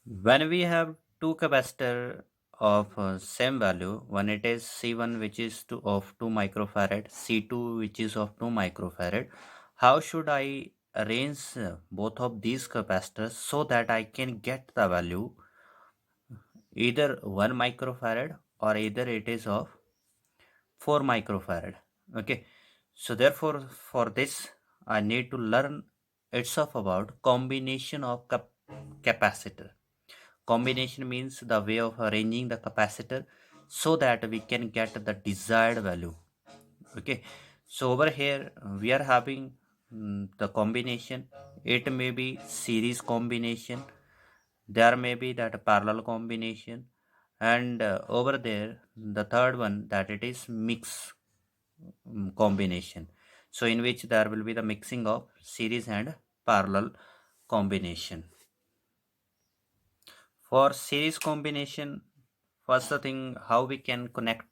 When we have two capacitor of same value, one it is C1 which is of 2 microfarad, C2 which is of 2 microfarad, how should I arrange both of these capacitors so that I can get the value either 1 microfarad or either it is of 4 microfarad. Okay, so therefore for this I need to learn itself about combination of capacitor. Combination means the way of arranging the capacitor so that we can get the desired value. Okay, so over here we are having the combination. It may be series combination, there may be that parallel combination, and over there the third one that it is mix combination. So in which there will be the mixing of series and parallel combination. For series combination, first the thing how we can connect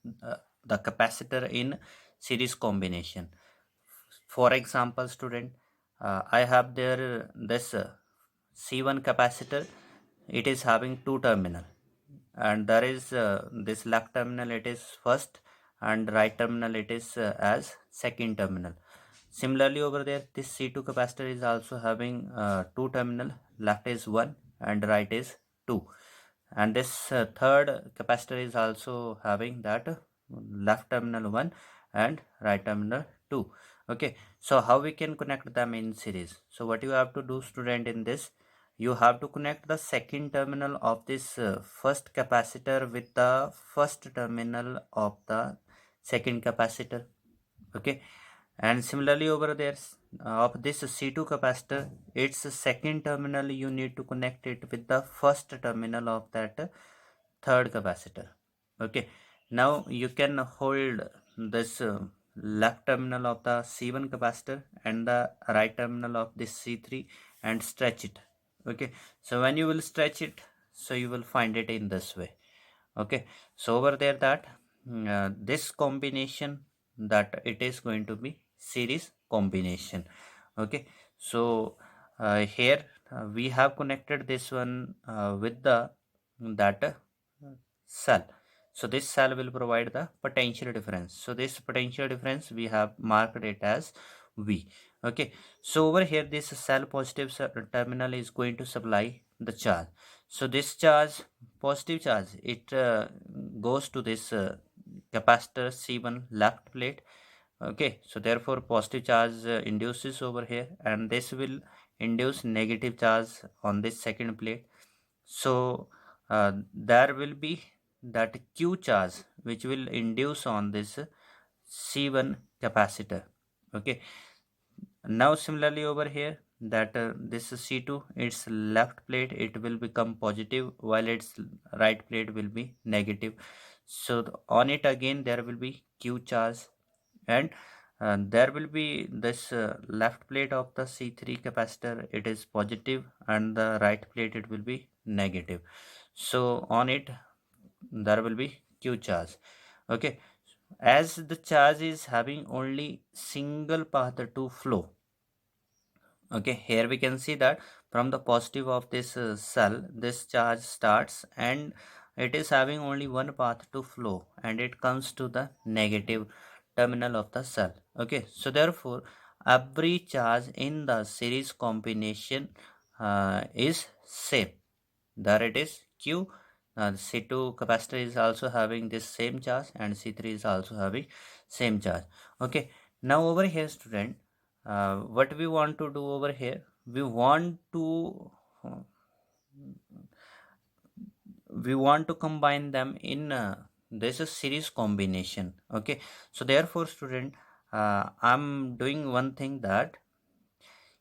the capacitor in series combination. For example, student, I have there this C1 capacitor. It is having two terminal, and there is this left terminal. It is first, and right terminal it is as second terminal. Similarly, over there, this C2 capacitor is also having two terminal. Left is one, and right is two. And this third capacitor is also having that left terminal 1 and right terminal 2. Okay, so how we can connect them in series? So what you have to do, student, in this, you have to connect the second terminal of this first capacitor with the first terminal of the second capacitor. Okay, and similarly over there of this C2 capacitor, its second terminal you need to connect it with the first terminal of that third capacitor. Okay, now you can hold this left terminal of the C1 capacitor and the right terminal of this C3 and stretch it. Okay, so when you will stretch it, so you will find it in this way. Okay, so over there that this combination, that it is going to be series combination. Okay, so here we have connected this one with the that cell. So this cell will provide the potential difference. So this potential difference we have marked it as V. Okay, so over here this cell positive terminal is going to supply the charge. So this charge, positive charge, it goes to this capacitor C1 left plate. Okay, so therefore positive charge induces over here, and this will induce negative charge on this second plate. So there will be that Q charge which will induce on this C1 capacitor. Okay, now similarly over here that this C2, its left plate, it will become positive while its right plate will be negative. So on it again there will be Q charge, and there will be this left plate of the C3 capacitor, it is positive, and the right plate it will be negative. So on it there will be Q charge. Okay, as the charge is having only single path to flow. Okay, here we can see that from the positive of this cell this charge starts, and it is having only one path to flow, and it comes to the negative terminal of the cell. Okay, so therefore every charge in the series combination is same. There it is Q. C2 capacitor is also having this same charge, and C3 is also having same charge. Okay, now over here, student, what we want to do over here, uh, we want to combine them in this is series combination. Okay, so therefore, student, I'm doing one thing, that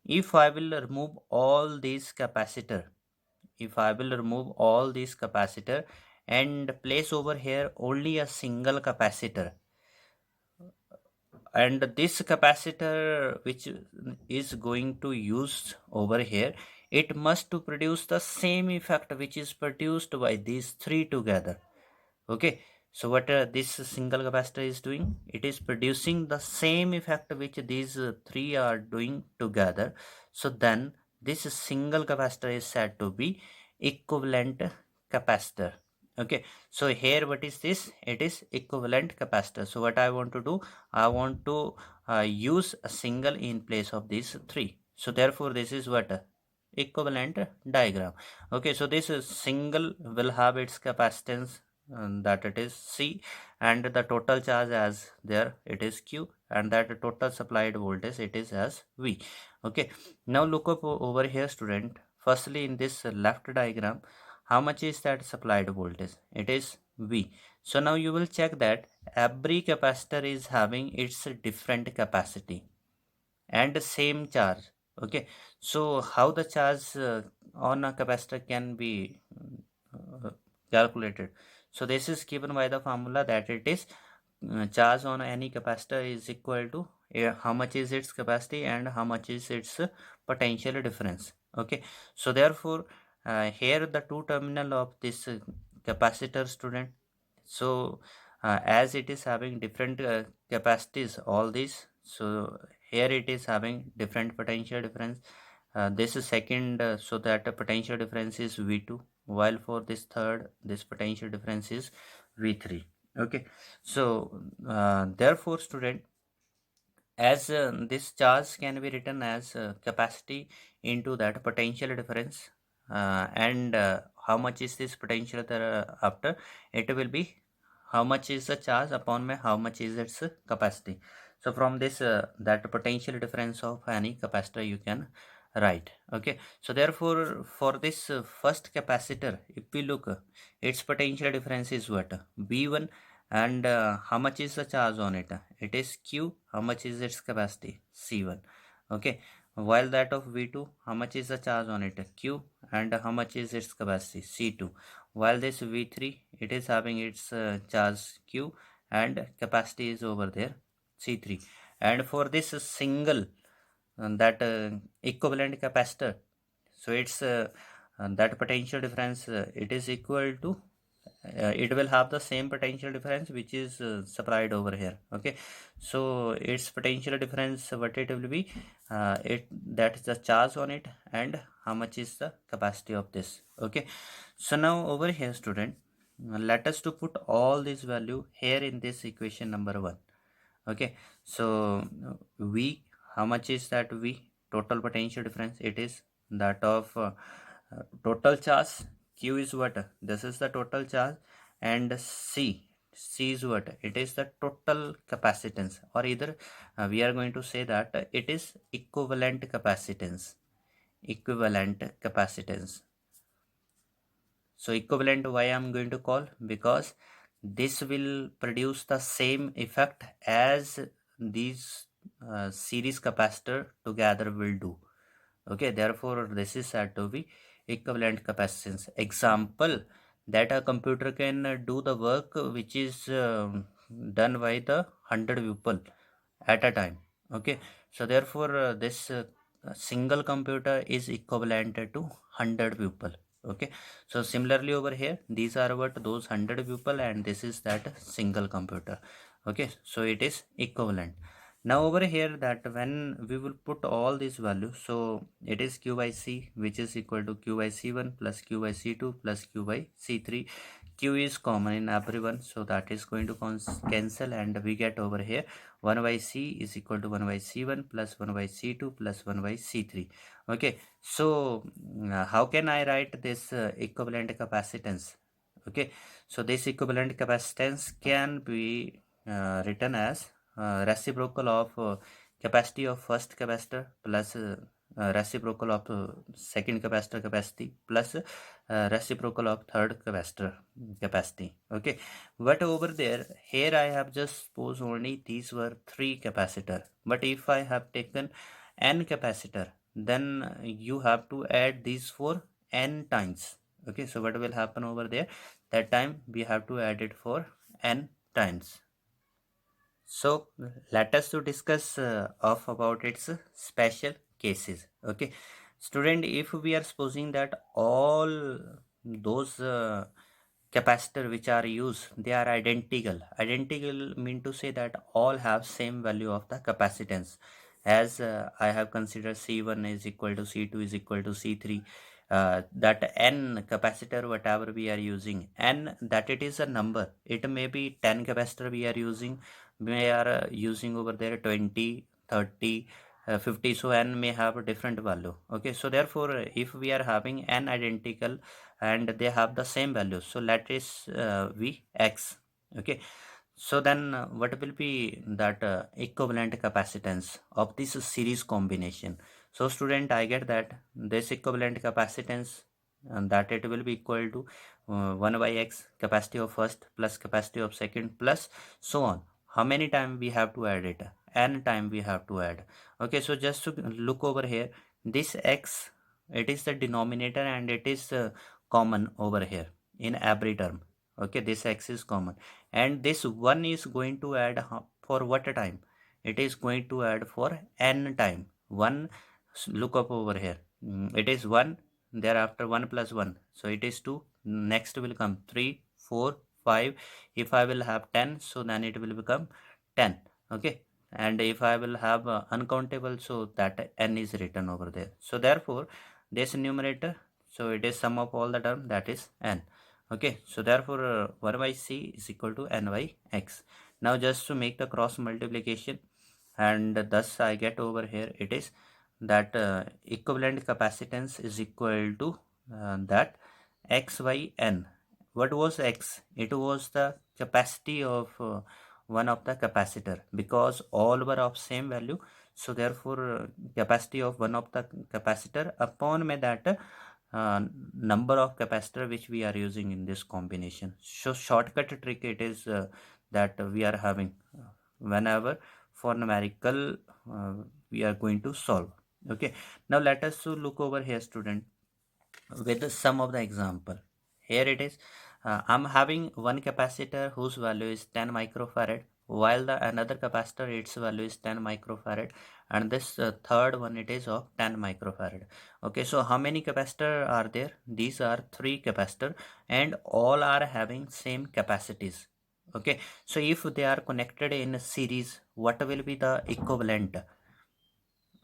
if I will remove all these capacitor, if I will remove all these capacitor and place over here only a single capacitor, and this capacitor which is going to use over here, it must to produce the same effect which is produced by these three together. Okay, so what this single capacitor is doing, it is producing the same effect which these three are doing together. So then this single capacitor is said to be equivalent capacitor. Okay, so here what is this? It is equivalent capacitor. So what I want to do, I want to use a single in place of these three. So therefore this is what equivalent diagram. Okay, so this single will have its capacitance that it is C, and the total charge as there it is Q, and that total supplied voltage it is as V. Okay, now look up over here, student. Firstly, in this left diagram, how much is that supplied voltage? It is V. So now you will check that every capacitor is having its different capacity and same charge. Okay, so how the charge on a capacitor can be uh, calculated? So this is given by the formula that it is charge on any capacitor is equal to how much is its capacity and how much is its potential difference. Okay, so therefore here the two terminal of this capacitor, student. So as it is having different capacities, all these, so here it is having different potential difference. This is second, so that the potential difference is V2, while for this third, this potential difference is V3. Okay, so therefore, student, as this charge can be written as capacity into that potential difference, and how much is this potential after, it will be how much is the charge upon how much is its capacity. So from this that potential difference of any capacitor you can write. Okay, so therefore for this first capacitor, if we look, its potential difference is what, B1, and how much is the charge on it? It is Q. How much is its capacity? C1. Okay, while that of V2, how much is the charge on it? Q, and how much is its capacity? C2. While this V3, it is having its charge Q, and capacity is over there C3. And for this single that equivalent capacitor, so it's that potential difference it is equal to it will have the same potential difference which is supplied over here. Okay, so its potential difference what it will be, it that is the charge on it and how much is the capacity of this. Okay, so now over here, student, let us to put all this value here in this equation number 1. Okay, so V, how much is that V? Total potential difference, it is that of total charge. Q is what? This is the total charge. And C is what? It is the total capacitance, or either we are going to say that it is equivalent capacitance. Equivalent capacitance. So equivalent, why I am going to call? Because this will produce the same effect as these series capacitor together will do. Okay, therefore this is said to be equivalent capacitance. Example, that a computer can do the work which is done by the 100 people at a time. Okay, so therefore this single computer is equivalent to 100 people. Okay, so similarly over here, these are what those 100 people, and this is that single computer. Okay, so it is equivalent. Now over here, that when we will put all these values, so it is Q by C, which is equal to Q by C1 plus Q by C2 plus Q by C3. Q is common in everyone, so that is going to cancel, and we get over here 1 by C is equal to 1 by C1 plus 1 by C2 plus 1 by C3. Okay, so how can I write this equivalent capacitance? Okay, so this equivalent capacitance can be written as reciprocal of capacity of first capacitor plus reciprocal of second capacitor capacity plus reciprocal of third capacitor capacity. Okay, but over there, here I have just supposed only these were 3 capacitor, but if I have taken n capacitor, then you have to add these for n times. Okay, so what will happen over there? That time we have to add it for n times. So let us to discuss of about its special cases. Okay, student, if we are supposing that all those capacitor which are used, they are identical. Identical mean to say that all have same value of the capacitance. As I have considered C1 is equal to C2 is equal to C3, that n capacitor whatever we are using, n that it is a number, it may be 10 capacitor we are using, we are using over there 20, 30, 50, so n may have a different value. Okay, so therefore if we are having n identical and they have the same value, so let is be x. Okay, so then what will be that equivalent capacitance of this series combination? So student, I get that this equivalent capacitance that it will be equal to 1 by x, capacity of first plus capacity of second plus so on. How many time we have to add it? N time we have to add. Okay, so just to look over here, this x, it is the denominator and it is common over here in every term. Okay, this x is common and this 1 is going to add for what time? It is going to add for n time. 1, look up over here, it is 1, thereafter 1 plus 1, so it is 2, next will come 3, 4, 5. If I will have 10, so then it will become 10. Okay, and if I will have uncountable, so that n is written over there. So therefore this numerator, so it is sum of all the term, that is n. Okay, so therefore 1 by c is equal to n by x. Now just to make the cross multiplication, and thus I get over here, it is that equivalent capacitance is equal to that x by n. What was x? It was the capacity of one of the capacitor, because all were of same value, so therefore capacity of one of the capacitor upon में that number of capacitor which we are using in this combination. So shortcut trick it is that we are having whenever for numerical we are going to solve. Okay, now let us look over here student with the sum of the example. Here it is, I'm having one capacitor whose value is 10 microfarad, while the another capacitor its value is 10 microfarad, and this third one it is of 10 microfarad. Okay, so how many capacitor are there? These are 3 capacitor and all are having same capacities. Okay, so if they are connected in a series, what will be the equivalent?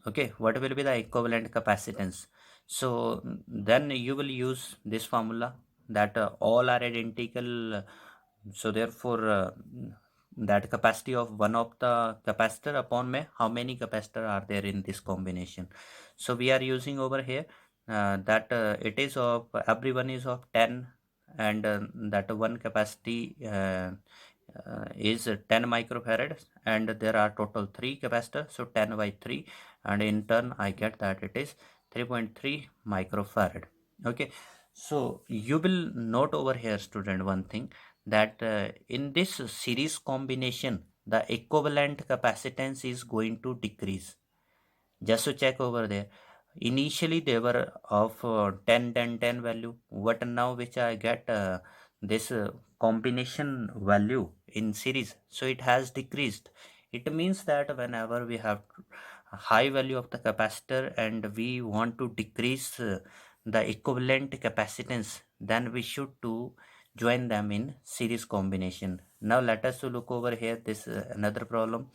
Okay, what will be the equivalent capacitance? So then you will use this formula that all are identical, so therefore that capacity of one of the capacitor upon me, how many capacitor are there in this combination. So we are using over here that it is of everyone is of 10, and that one capacity is 10 microfarad, and there are total 3 capacitors, so 10 by 3, and in turn I get that it is 3.3 microfarad. Okay, so you will note over here student one thing, that in this series combination the equivalent capacitance is going to decrease. Just to check over there, initially they were of 10 10 10 value, but now which I get this combination value in series, so it has decreased. It means that whenever we have a high value of the capacitor and we want to decrease the equivalent capacitance, then we should to join them in series combination. Now let us look over here this another problem.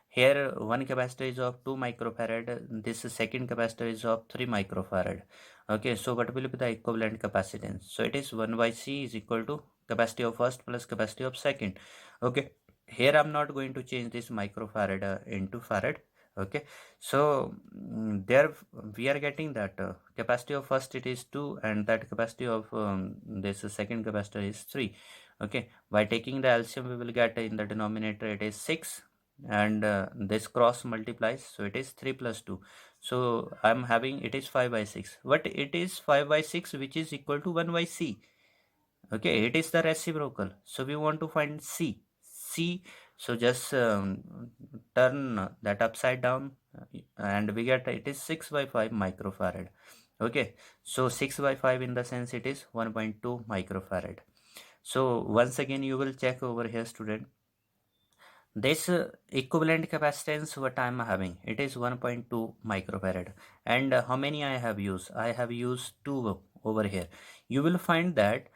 Here one capacitor is of 2 microfarad, this second capacitor is of 3 microfarad. Okay, so what will be the equivalent capacitance? So it is 1 by c is equal to capacity of first plus capacity of second. Okay, here I'm not going to change this microfarad into farad. Okay, so there we are getting that capacity of first it is 2 and that capacity of this second capacitor is 3. Okay, by taking the LCM we will get in the denominator it is 6, and this cross multiplies, so it is 3 plus 2, so I'm having it is 5 by 6, but it is 5 by 6 which is equal to 1 by c. Okay, it is the reciprocal, so we want to find c, so just turn that upside down and we get it is 6 by 5 microfarad. Okay, so 6 by 5 in the sense it is 1.2 microfarad. So once again you will check over here student, this equivalent capacitance what I am having, it is 1.2 microfarad, and how many I have used? I have used 2 over here. You will find that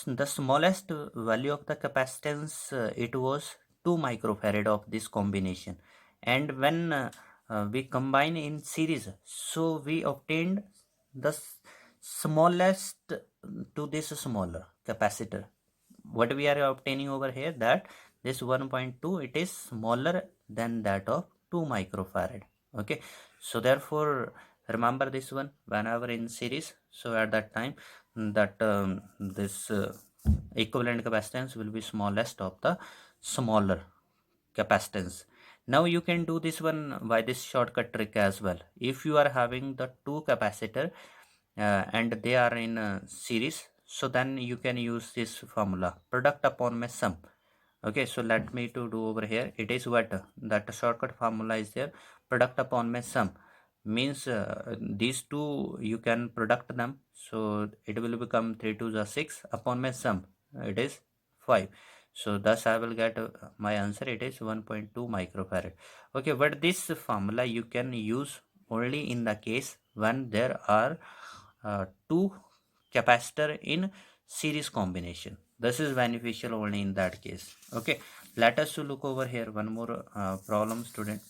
the smallest value of the capacitance it was 2 microfarad of this combination, and when we combine in series, so we obtained the smallest to this smaller capacitor. What we are obtaining over here, that this 1.2, it is smaller than that of 2 microfarad. Okay, so therefore remember this one whenever in series. So at that time, that this equivalent capacitance will be smallest of the smaller capacitance. Now you can do this one by this shortcut trick as well. If you are having the two capacitor and they are in series, so then you can use this formula, product upon my sum. Okay, so let me to do over here. It is what that shortcut formula is there, product upon my sum, means these two you can product them, so it will become 3 to the 6 upon my sum, it is 5. So thus I will get my answer, it is 1.2 microfarad. Okay, but this formula you can use only in the case when there are two capacitor in series combination. This is beneficial only in that case. Okay, let us to look over here one more problem, student.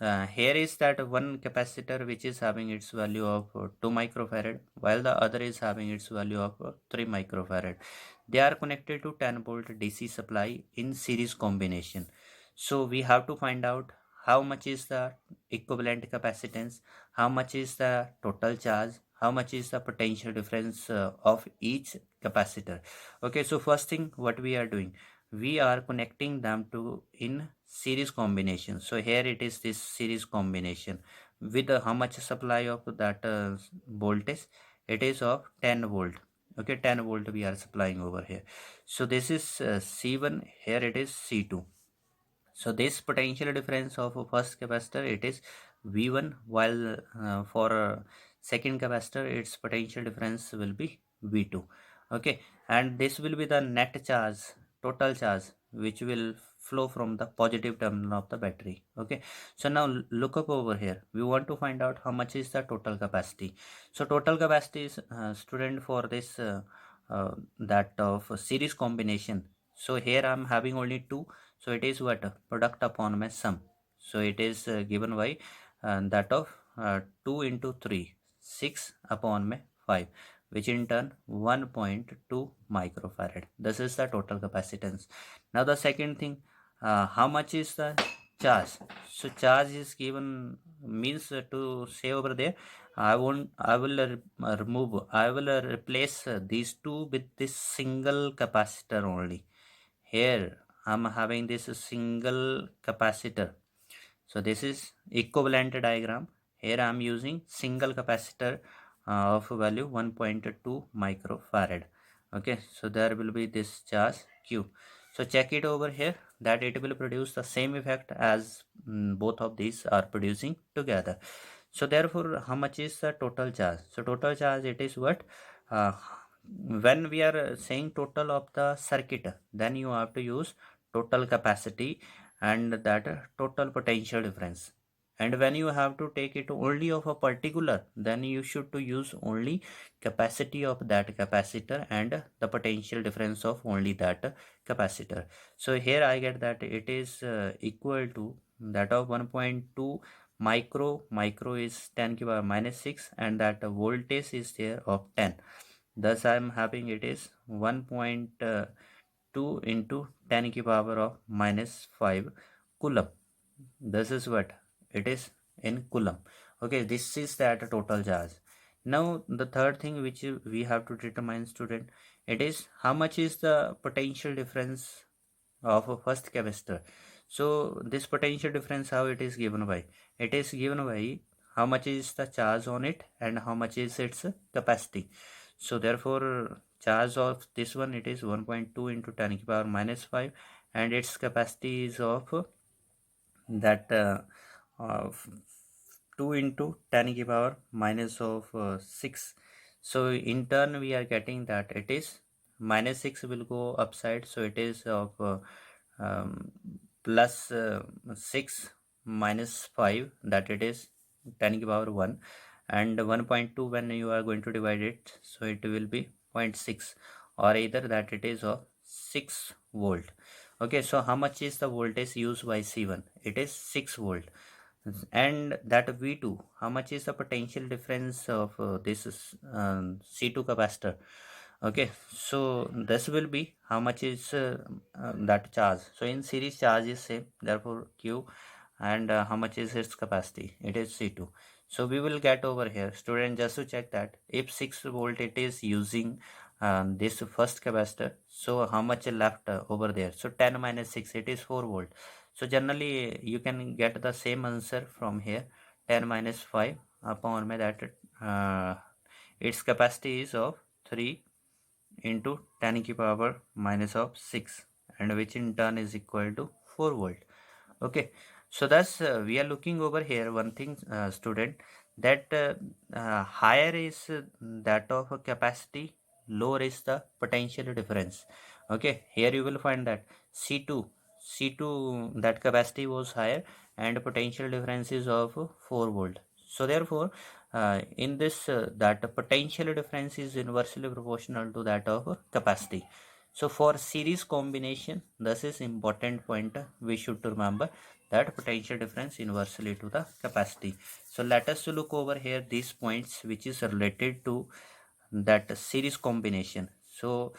Here is that one capacitor which is having its value of 2 microfarad, while the other is having its value of 3 microfarad. They are connected to 10 volt DC supply in series combination. So we have to find out how much is the equivalent capacitance, how much is the total charge, how much is the potential difference of each capacitor. Okay, so first thing what we are doing, we are connecting them to in series combination. So here it is this series combination with how much supply of that voltage, it is of 10 volt. Okay, 10 volt we are supplying over here. So this is C1, here it is C2. So this potential difference of first capacitor, it is V1, while for second capacitor its potential difference will be V2. Okay, and this will be the net charge, total charge, which will flow from the positive terminal of the battery. Okay, so now look up over here, we want to find out how much is the total capacity. So total capacity is student for this that of series combination. So here I am having only two, so it is what product upon my sum. So it is given by that of 2 into 3, 6 upon my 5, which in turn 1.2 microfarad. This is the total capacitance. Now the second thing, how much is the charge? So charge is given, means to say over there, I will replace these two with this single capacitor only. Here I'm having this single capacitor. So this is equivalent diagram. Here I am using single capacitor of value 1.2 microfarad. Okay, so there will be this charge Q. So check it over here that it will produce the same effect as both of these are producing together. So therefore, how much is the total charge? So total charge, it is what? When we are saying total of the circuit, then you have to use total capacity and that total potential difference. And when you have to take it only of a particular, then you should to use only capacity of that capacitor and the potential difference of only that capacitor. So here I get that it is equal to that of 1.2 micro is 10 to the power minus 6, and that voltage is there of 10. Thus I am having it is 1.2 into 10 to the power of minus 5 coulomb. This is what it is in coulomb. Okay, this is that total charge. Now the third thing which we have to determine, student, it is how much is the potential difference of a first capacitor. So this potential difference, how it is given by? It is given by how much is the charge on it and how much is its capacity. So therefore charge of this one, it is 1.2 into 10 to the power minus 5, and its capacity is of that uh, 2 into 10 to the power minus of 6. So in turn we are getting that it is minus 6 will go upside, so it is of um, plus 6 minus 5, that it is 10 to the power 1, and 1.2 when you are going to divide it, so it will be 0.6, or either that it is of 6 volt. Okay, so how much is the voltage used by C1? It is 6 volt. and that V2, how much is the potential difference of this C2 capacitor. Okay, so this will be how much is that charge. So in series charge is same, therefore Q, and how much is its capacity, it is C2. So we will get over here, student, just to check that if 6 volt it is using this first capacitor, so how much left over there. So 10 minus 6, it is 4 volt. So generally you can get the same answer from here, 10 minus 5 upon me that its capacity is of 3 into 10 to the power minus of 6, and which in turn is equal to 4 volt. Okay, so thus we are looking over here one thing, student, that higher is that of a capacity, lower is the potential difference. Okay, here you will find that C2 that capacity was higher and potential difference is of 4 volt. So therefore in this that potential difference is inversely proportional to that of capacity. So for series combination, this is important point we should remember, that potential difference inversely to the capacity. So let us look over here these points which is related to that series combination. So